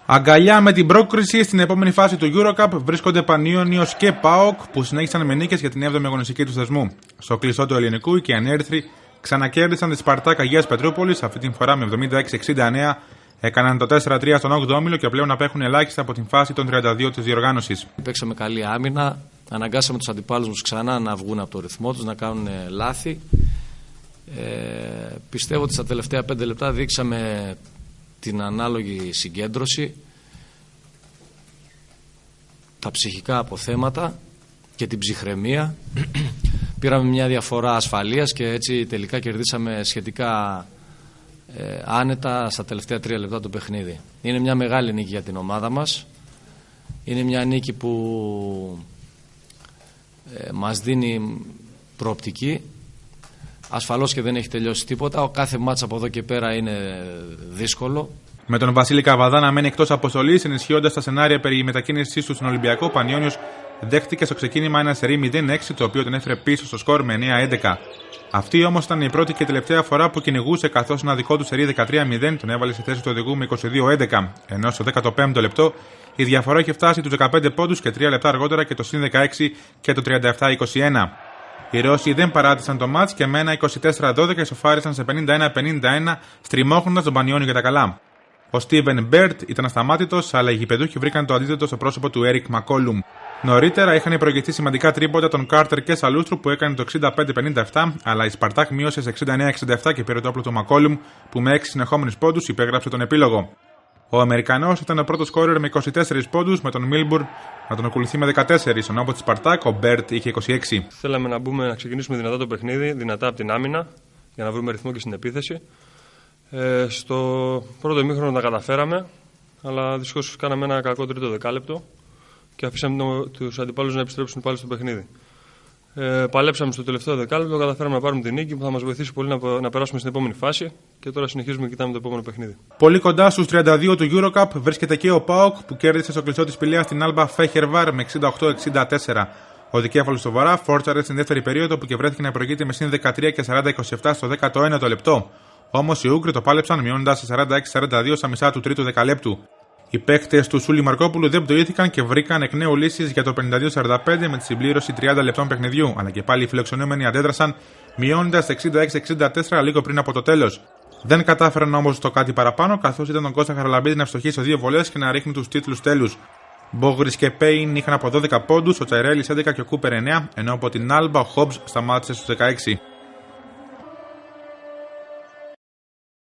Αγκαλιά με την πρόκριση στην επόμενη φάση του EuroCup βρίσκονται Πανιόνιος και ΠΑΟΚ που συνέχισαν με νίκες για την 7η αγωνιστική του θεσμού. Στο κλειστό του Ελληνικού, οι Κιανέρθροι ξανακέρδισαν τη Σπαρτάκ Αγίας Πετρούπολης, αυτή την φορά με 76-69. Έκαναν το 4-3 στον 8ο όμιλο και πλέον απέχουν ελάχιστα από την φάση των 32 της διοργάνωσης. Παίξαμε καλή άμυνα, αναγκάσαμε τους αντιπάλους μας ξανά να βγουν από το ρυθμό τους, να κάνουν λάθη. Πιστεύω ότι στα τελευταία 5 λεπτά δείξαμε την ανάλογη συγκέντρωση, τα ψυχικά αποθέματα και την ψυχραιμία. Πήραμε μια διαφορά ασφαλείας και έτσι τελικά κερδίσαμε σχετικά άνετα στα τελευταία 3 λεπτά το παιχνίδι. Είναι μια μεγάλη νίκη για την ομάδα μας. Είναι μια νίκη που μας δίνει προοπτική. Ασφαλώς και δεν έχει τελειώσει τίποτα. Ο κάθε μάτς από εδώ και πέρα είναι δύσκολο. Με τον Βασίλη Καβαδά να μένει εκτός αποστολής, ενισχύοντας τα σενάρια περί μετακίνησής του στον Ολυμπιακό, ο Πανιόνιος δέχτηκε στο ξεκίνημα ένα σερί 0-6, το οποίο τον έφερε πίσω στο σκορ με 9-11. Αυτή όμως ήταν η πρώτη και τελευταία φορά που κυνηγούσε, καθώς ένα δικό του σερί 13-0 τον έβαλε στη θέση του οδηγού με 22-11. Ενώ στο 15ο λεπτό η διαφορά είχε φτάσει τους 15 πόντους και 3 λεπτά αργότερα και το συν 16 και το 37-21. Οι Ρώσοι δεν παράτησαν το μάτς και με ένα 24-12 ισοφάρισαν σε 51-51, στριμώχνοντας τον Πανιόνιο για τα καλά. Ο Στίβεν Μπέρτ ήταν ασταμάτητος, αλλά οι γηπεδούχοι βρήκαν το αντίθετο στο πρόσωπο του Έρικ Μακόλουμ. Νωρίτερα είχαν προηγηθεί σημαντικά τρίποτα των Κάρτερ και Σαλούστρου που έκανε το 65-57, αλλά η Σπαρτάκ μείωσε σε 69-67 και πήρε το όπλο του Μακόλουμ που με 6 συνεχόμενους πόντους υπέγραψε τον επίλογο. Ο Αμερικανός ήταν ο πρώτος σκόρερ με 24 πόντους, με τον Μίλμπουρν να τον ακολουθεί με 14. Στον όπο της Σπαρτάκ ο Μπέρτ είχε 26. Θέλαμε να ξεκινήσουμε δυνατά το παιχνίδι, δυνατά από την άμυνα, για να βρούμε ρυθμό και στην επίθεση. Στο πρώτο ημίχρονο τα καταφέραμε, αλλά δυστυχώς κάναμε ένα κακό τρίτο δεκάλεπτο και αφήσαμε τους αντιπάλους να επιστρέψουν πάλι στο παιχνίδι. Παλέψαμε στο τελευταίο δεκάλεπτο, καταφέραμε να πάρουμε την νίκη που θα μας βοηθήσει πολύ να περάσουμε στην επόμενη φάση και τώρα συνεχίζουμε και κοιτάμε το επόμενο παιχνίδι. Πολύ κοντά στους 32 του EuroCup βρίσκεται και ο ΠΑΟΚ που κέρδισε στο κλειστό της Πηλαίας στην Άλμπα Φέχερβαρ με 68-64. Ο δικέφαλος στο Βορρά φόρτσαρε στην δεύτερη περίοδο που και βρέθηκε να προηγείται με συν 13 και 40-27 στο 19ο λεπτό. Όμως οι Ούγγροι το πάλεψαν μειώνοντας σε 46-42 στα μισά του τρίτου δεκαλέπτου. Οι παίκτες του Σούλη Μαρκόπουλου δεν πτωήθηκαν και βρήκαν εκ νέου λύσεις για το 52-45 με τη συμπλήρωση 30 λεπτών παιχνιδιού, αλλά και πάλι οι φιλοξενούμενοι αντέδρασαν μειώνοντας 66-64 λίγο πριν από το τέλος. Δεν κατάφεραν όμως το κάτι παραπάνω, καθώς ήταν τον Κώστα Χαραλαμπίδη να ευστοχεί σε 2 βολές και να ρίχνει τους τίτλους τέλους. Μπόγρης και Πέιν είχαν από 12 πόντους, ο Τσαϊρέλης 11 και ο Κούπερ 9, ενώ από την Άλμπα ο Χόμπς σταμάτησε στους 16.